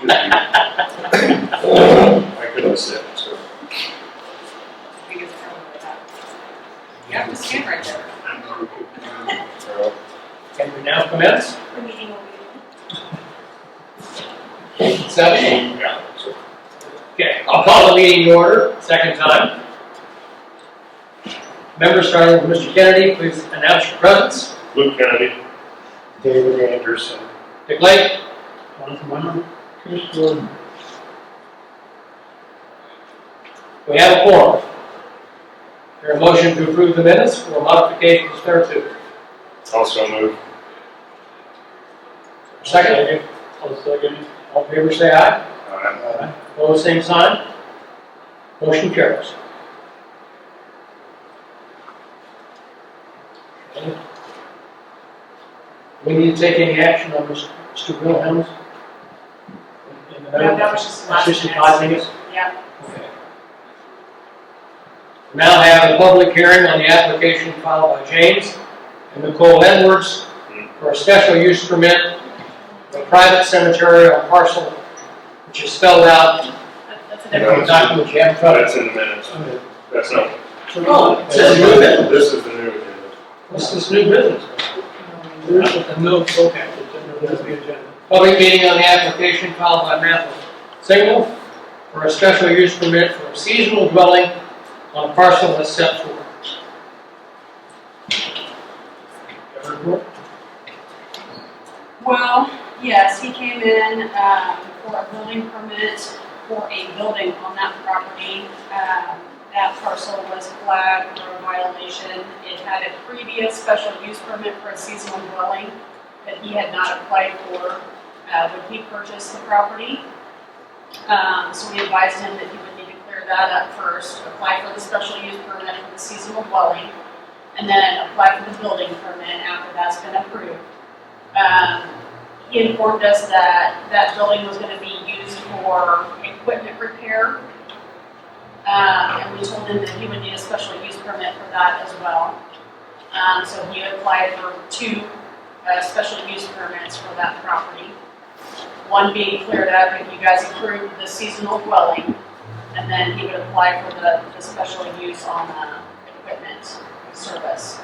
I couldn't sit, so. Biggest problem with that. You have to stand right there. Can we now commence? The meeting will be. 7? Yeah. Okay, I'll call the meeting to order, second time. Members starting with Mr. Kennedy, please announce your presence. Luke Kennedy. David Anderson. Dick Lake. Jonathan Wimer. Chris Gordon. We have a quorum. Is there a motion to approve the minutes or modifications thereto? Also moved. Second? I'll second. All in favor say aye. Aye. Opposed, same sign. Motion carries. Okay. We need to take any action on Mr. Wilhelm's? In the No, that was just last Just minute. advising us? Yeah. Okay. We now have a public hearing on the application filed by James and Nicole Edwards for a special use permit for a private cemetery on parcel which is spelled out That's a in different. the document you have in front of That's in the minutes. That's not. Oh, it says new business. This is the new agenda. What's this new business? There's a note, okay, there's the agenda. Public meeting on the application filed by Matthew Signal for a special use permit for a seasonal dwelling on a parcel that's set forth. Have a report? Well, yes, he came in for a building permit for a building on that property. That parcel was flagged for a violation. It had a previous special use permit for a seasonal dwelling that he had not applied for when he purchased the property. So we advised him that he would need to clear that up first, apply for the special use permit for the seasonal dwelling, and then apply for the building permit after that's been approved. He informed us that that building was going to be used for equipment repair, and we told him that he would need a special use permit for that as well. So he applied for 2 special use permits for that property. One being cleared up if you guys approved the seasonal dwelling, and then he would apply for the special use on the equipment service.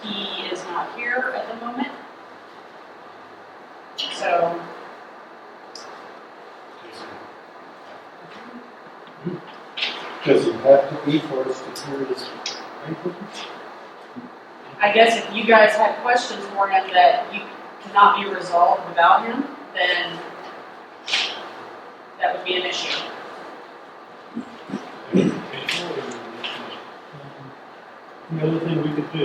He is not here at the moment, so Does it have to be for us to hear this? I guess if you guys had questions for him that you cannot be resolved without him, then that would be an issue. The other thing we could do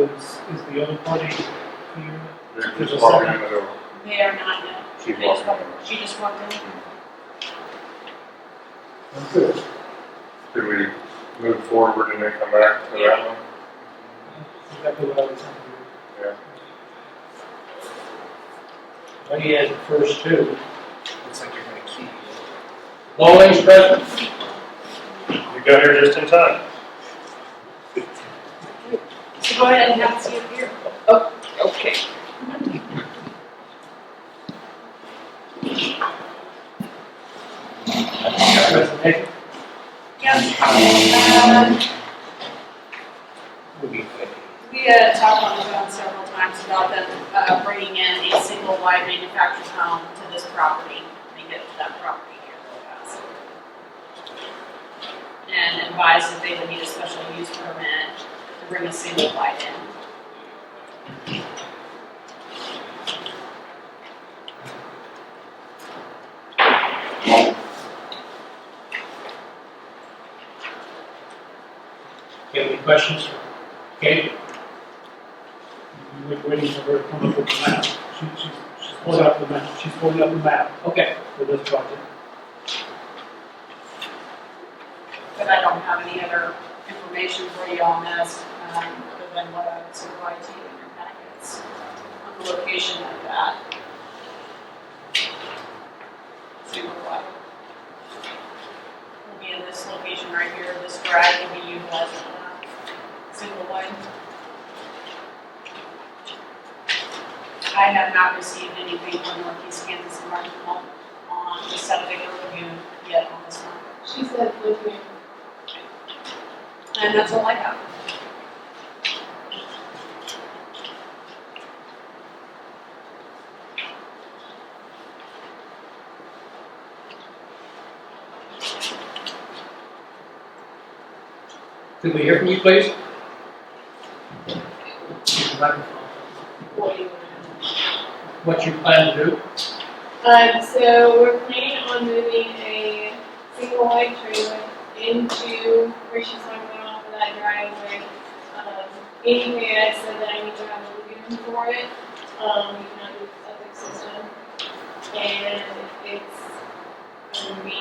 is the other party here? They're just walking in the door. They are not yet. She's walking in. She just walked in. Good. Did we move forward and then come back to that one? Exactly what I was thinking. Yeah. Well, he has the first 2. Looks like you're gonna keep it. Bowling's present. You got here just in time. So go ahead and have a seat up here. Oh, okay. Presentation. Yes. We'll be good. We talked on the phone several times about them bringing in a single wide manufactured home to this property and get that property here real fast. And advised that they would need a special use permit to bring a single wide in. You have any questions for Kate? We're waiting for her to come up with the map. She's pulling up the map. She's pulling up the map Okay. for this project. But I don't have any other information for you on this, other than what I would supply to you in your packets on the location of that. Single wide. Will be in this location right here. This drag will be utilized for that. Single wide. I have not received anything from Northeast Kansas Environmental on the septic or lagoon yet on this one. She said lagoon. And that's all I have. Could we hear from you, please? What you plan to do? So we're planning on moving a single wide trailer into where she's talking about off of that driveway. Anyway, I said that I need to have a lagoon for it. We cannot do the septic system. And it's going to be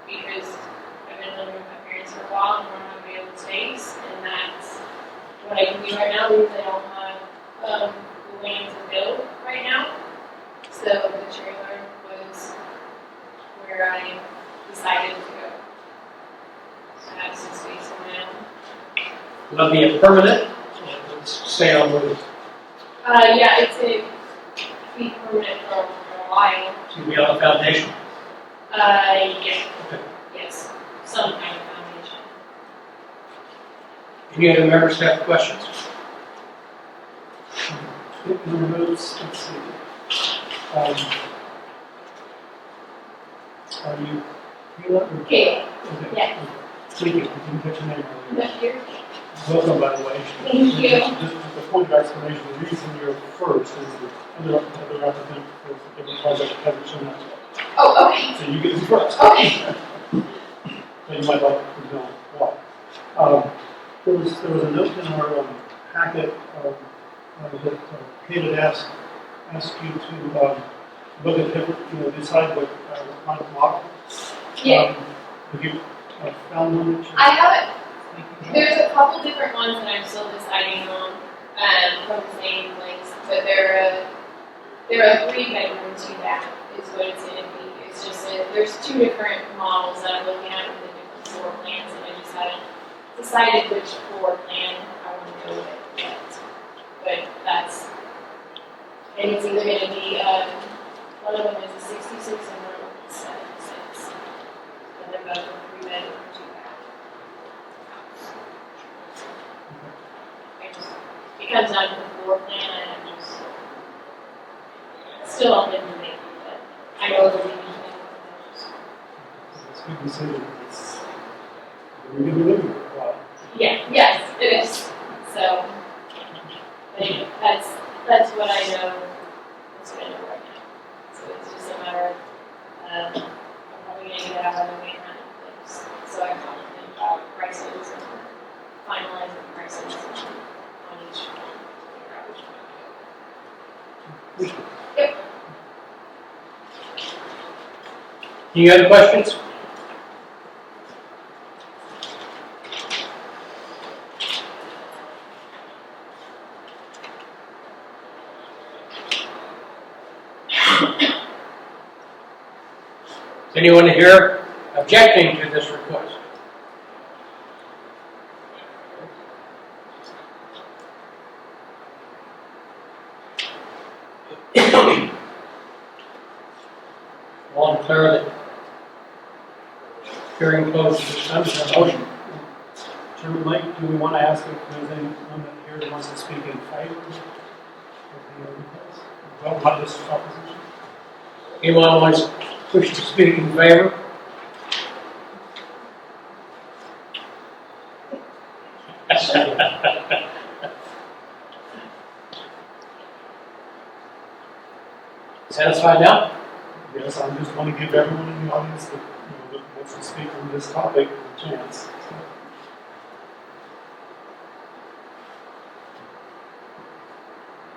because I've been living with my parents for a while and we're not going to be able to space. And that's what I can do right now because I don't have the land to build right now. So the trailer was where I decided to go. So I have some space on my own. Will that be a permanent? Or let's stay on with it. Yeah, it's a be permanent for a while. To be on the foundation. Yeah. Okay. Yes. Some kind of foundation. Any other members have questions? In the notes, let's see. Are you Kayla or? Okay. Okay. Yeah. Thank you. I didn't catch your name earlier. But here. Welcome, by the way. Thank you. Just a point of explanation, the reason you're first is the other applicant for a different project hasn't shown up yet. Oh, okay. So you get to first. Okay. So you might like to know why. There was a note in our packet that Kate had asked you to look at different, decide what kind of model. Yeah. Have you found one that you? I haven't. There's a couple different ones that I'm still deciding on from the same place, but they're a 3-bedroom, 2-bath is what it's going to be. It's just there's 2 different models that I'm looking at with the different floor plans, and I just haven't decided which floor plan I want to go with yet. But and it's either going to be one of them is a 66 and one of them is 76, and they're both a 3-bedroom, 2-bath. It comes down to the floor plan, and I'm just still up in debate, but I know the living thing. It's good to say that it's we're going to be living for a while. Yeah, yes, it is. So, but that's what I know it's going to do right now. So it's just a matter of I'm probably going to get out of the main run things. So I have to think about prices and finalizing prices on each one. Figure out which one to go. Yep. Any other questions? Is anyone here objecting to this request? I'll declare that hearing closed at this time. Is there a motion? Chairman Mike, do we want to ask if there's anyone here that wants to speak in favor of the request? Well, not this opposition. Anyone wants to wish to speak in favor? Satisfied now? Yes, I just want to give everyone in the audience that wants to speak on this topic a chance.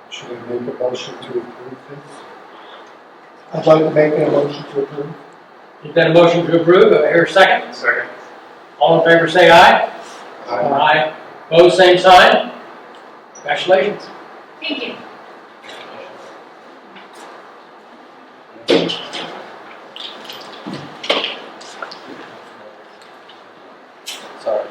Should I make a motion to approve this? I'd like to make a motion to approve. Is that a motion to approve? Do I hear a second? Second. All in favor say aye. Aye. Opposed, same sign. Congratulations. Thank you. Sorry.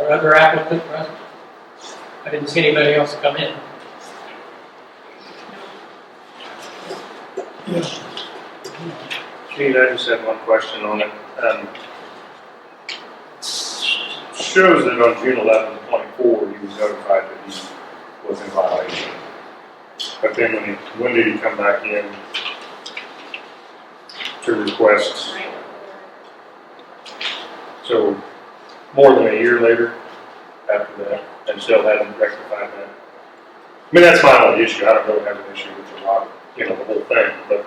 there other applicant present? I didn't see anybody else come in. Yes. Gene, I just had one question on it. Shows that on June 11th, 24, he was notified that he was in violation. But then when did he come back in to request? So more than a year later after that, and still hasn't rectified that. I mean, that's my only issue. I don't really have an issue with the law, the whole thing, but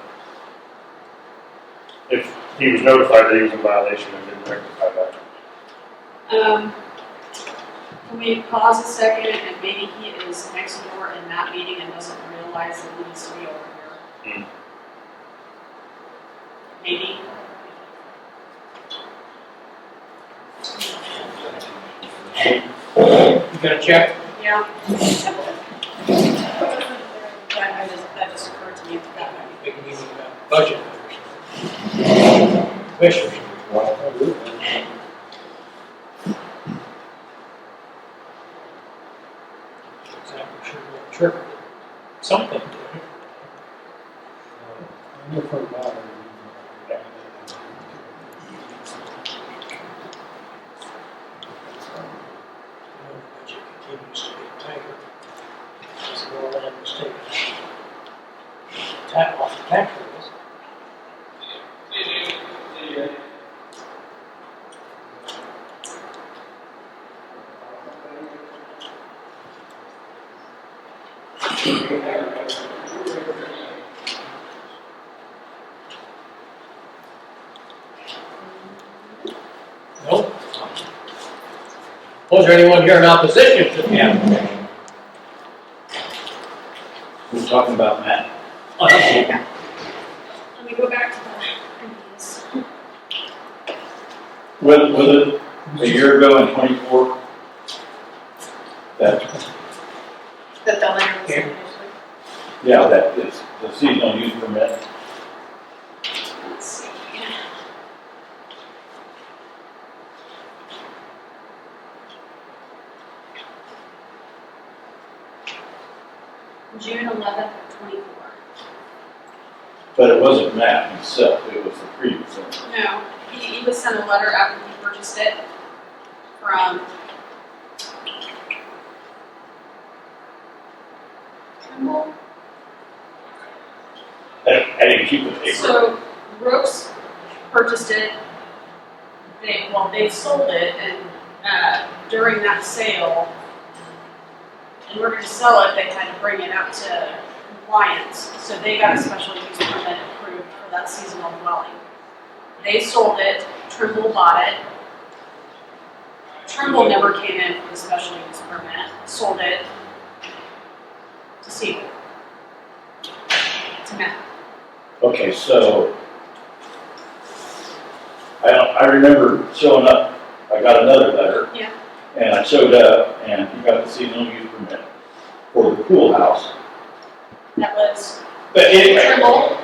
if he was notified that he was in violation and didn't rectify that. Can we pause a second and maybe he is next door in that meeting and doesn't realize that he needs to be over here? Maybe. You gonna check? Yeah. That just occurred to me that way. We can even budget matters. Commissioners. Exactly sure what triggered something. Budget continues to get tighter. As more land was taken off the tax rolls. Nope. Was there anyone here in opposition to the application? We're talking about Matt. Let me go back to the previous. Was it a year ago in 24? That, That the land was Okay. initially. yeah, that is the seasonal use permit. Let's see. June 11th, 24. But it wasn't Matt himself, it was the previous owner. No, he was sent a letter after he purchased it from Trimble. I didn't keep the paper. So Brooks purchased it. They sold it, and during that sale, in order to sell it, they had to bring it up to compliance. So they got a special use permit approved for that seasonal dwelling. They sold it. Trimble bought it. Trimble never came in for the special use permit. Sold it to Siegel. To Matt. Okay, so I remember showing up, I got another letter. Yeah. And I showed up and he got the seasonal use permit for the pool house. That was But anyway, Trimble.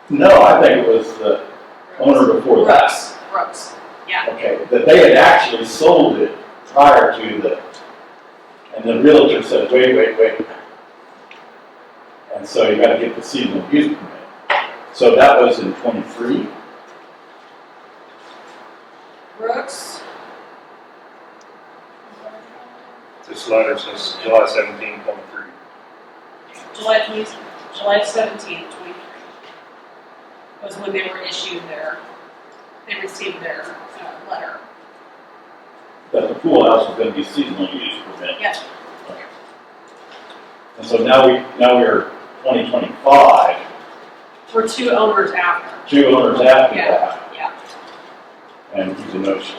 no, I think it was the owner before that. Brooks. Yeah. Okay, that they had actually sold it prior to the, and the realtor said, wait. And so you gotta get the seasonal use permit. So that was in 23. Brooks. This letter says July 17, 23. July 17th, 23 was when they were issued they received their letter. That the pool house was gonna be seasonal use permit. Yes. And so now we're 2025, For 2 owners after. 2 owners after Yeah. that, Yeah. and he's a no-show.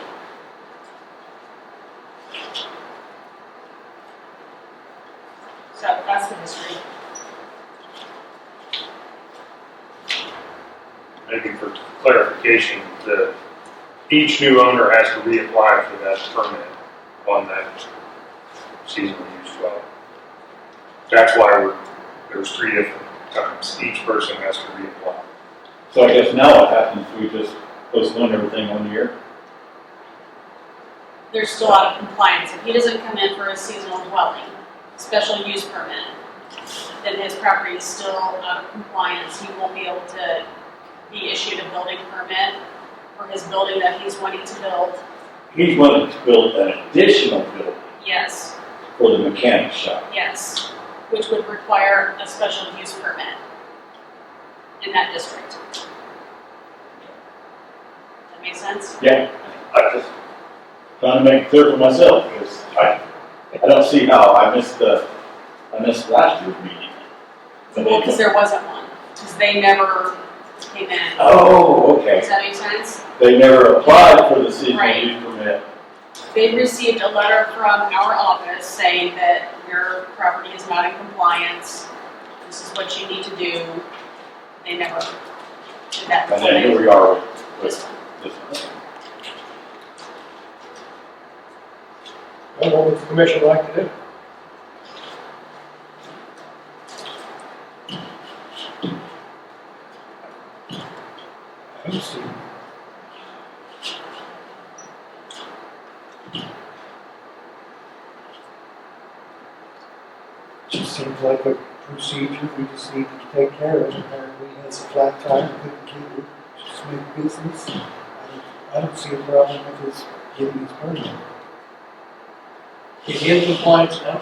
So that's the history. Maybe for clarification, each new owner has to reapply for that permit on that seasonal use dwelling. That's why there's 3 different times. Each person has to reapply. So I guess now what happens, we just postpone everything 1 year? they're still out of compliance. If he doesn't come in for a seasonal dwelling, special use permit, then his property is still out of compliance. He won't be able to be issued a building permit for his building that he's wanting to build. He's wanting to build an additional building Yes, for the mechanic shop. yes, which would require a special use permit in that district. That make sense? Yeah, I just trying to make it clear for myself, because I don't see how I missed last year's meeting. Well, because there wasn't one, because they never came in. Oh, okay. Does that make sense? They never applied for the seasonal Right. use permit. They received a letter from our office saying that your property is not in compliance. This is what you need to do. They never did that. And then here we are with This one. this one. Well, what would the commission like to do? I don't see. Just seems like a procedure we just need to take care of. Apparently he has a flat tire, couldn't keep it, just make business. I don't see a problem with his getting his permit. Is he in compliance now?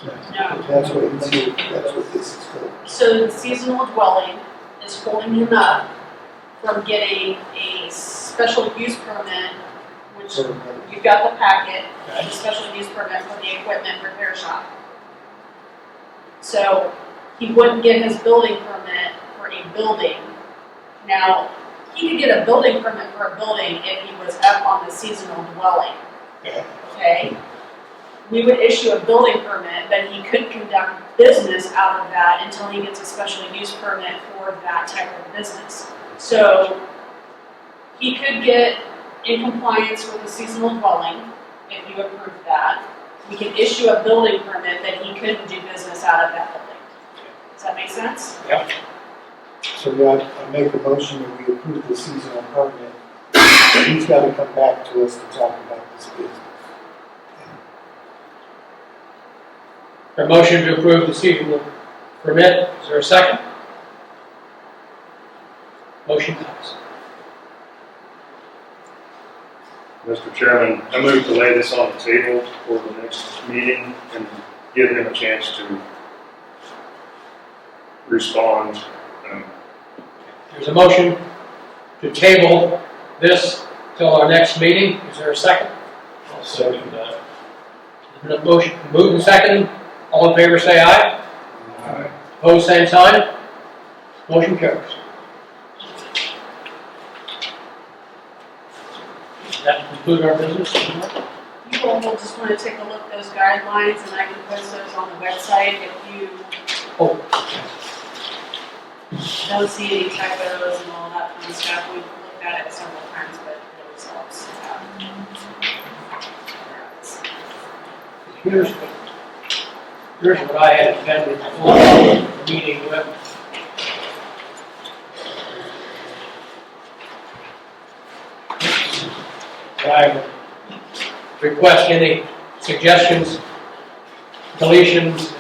No. That's what this is for. So the seasonal dwelling is holding him up from getting a special use permit, which you've got the packet, the special use permit for the equipment repair shop. So he wouldn't get his building permit for a building. Now, he could get a building permit for a building if he was up on the seasonal dwelling. Okay? We would issue a building permit, but he couldn't conduct business out of that until he gets a special use permit for that type of business. So he could get in compliance with the seasonal dwelling if you approve that. We can issue a building permit that he couldn't do business out of that building. Does that make sense? Yep. So I make a motion that we approve the seasonal permit. He's got to come back to us to talk about this business. A motion to approve the seasonal permit. Is there a second? Motion passed. Mr. Chairman, I move to lay this on the table for the next meeting and give him a chance to respond. There's a motion to table this till our next meeting. Is there a second? I'll second that. There's a motion moved and seconded. All in favor say aye. Aye. Opposed, same sign. Motion carries. Does that conclude our business? You all will just want to take a look at those guidelines and I can post those on the website if you don't see any typos and all that kind of stuff. We've looked at it several times, but it always helps. Here's what I had intended for the meeting with. I request any suggestions, deletions,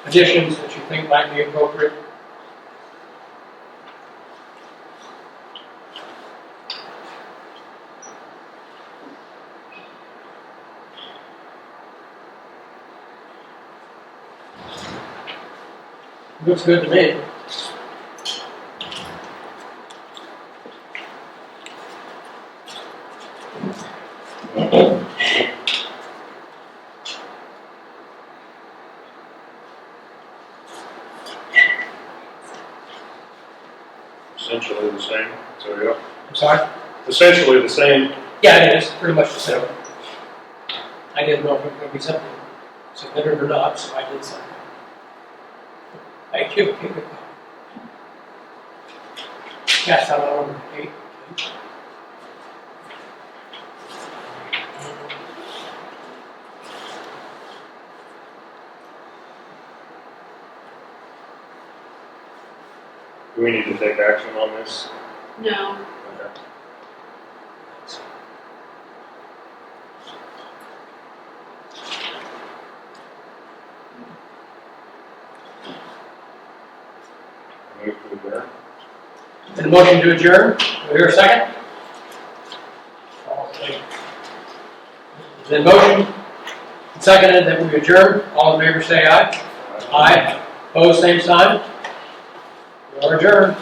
additions that you think might be appropriate. Looks good to me. Essentially the same, so yeah. I'm sorry? Essentially the same. Yeah, it is pretty much the same. I didn't know if it was going to be something submitted or not, so I did something. Thank you. Pass that on over to Kate. Do we need to take action on this? No, Okay. Move to adjourn. And a motion to adjourn. Do we hear a second? Then motion seconded that we adjourn. All in favor say aye. Aye. Opposed, same sign. We are adjourned.